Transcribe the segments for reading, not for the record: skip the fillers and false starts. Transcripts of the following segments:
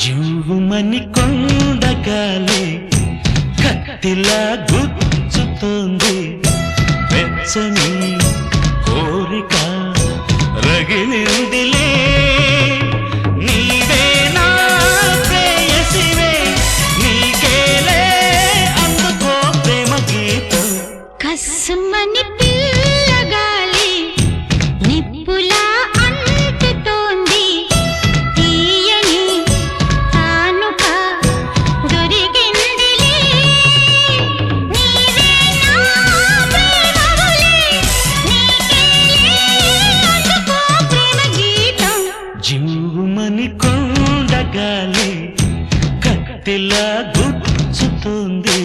జూమని కొండగాలి కత్తిలా గుచ్చుతోంది వెచ్చని కోరిక రగిలిందిలే నీవే నా ప్రేయసివే నీకేలే అందుకో ప్రేమ గీతం కస్సుమని పిల్లగాలి నిప్పులా అంటుతోంది తీయని తానుక దొరికిందిలే నీవే నా ప్రేమవులే నీకేలే అందుకో ప్రేమ గీతం జూమని కొండగాలి కత్తిలా గుచ్చుతోంది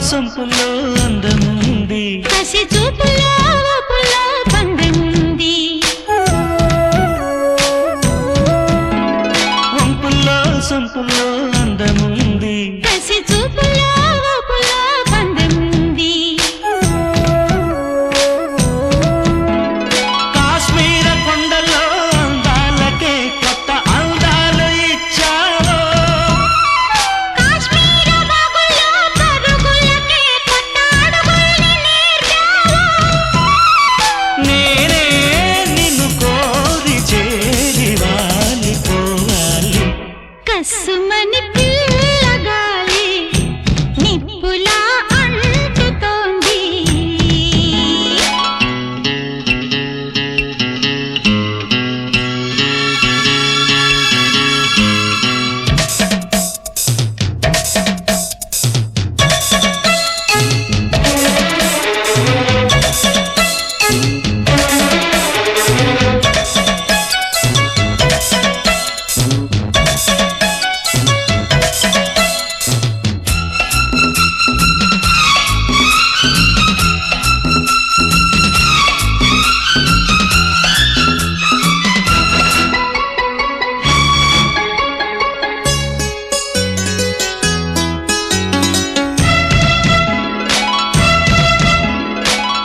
సంపులో అందముంది కసి చూపులో ఊపులో పందెముంది వంపుల్లో సంపులో అందముంది కసి చూపులో ఊపులో పందెముంది కాశ్మీర కొండలో అందాలకే కొత్త అందాలు ఇచ్చావో కాశ్మీర బాగుల్లో పరుగులకే కొత్త అడుగుల్ని నేర్పావు నేనే నిన్ను కోరి చేరి వాలిపోవాలి కస్సుమని పిల్లగాలి నిప్పులా అంటుతోంది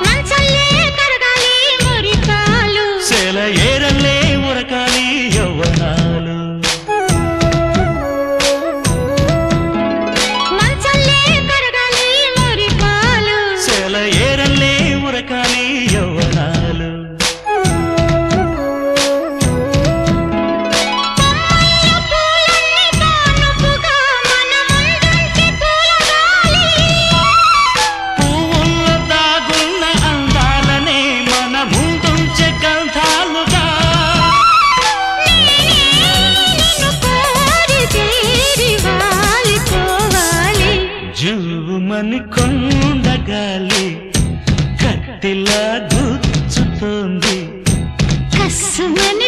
మంచల్లే కరగాలి మురికాలు సెల ఏరల్లే ఉరకాలి యవ్వనాలు మంచల్లే కరగాలి మురికాలు సెల ఏరల్లే ఉరకాలి యవ్వనాలు కొమ్మయ్య పూలన్నీ కానుపుగా మన ముందుంచి పూలగాలి పువ్వుల్లో దాగున్న అందాలనే మన ముందుంచే గంధాలుగా నిన్ను కోరి చేరి వాలిపోవాలి జూమని కొండగాలి కత్తిలా గుచ్చుతోంది కస్సుమని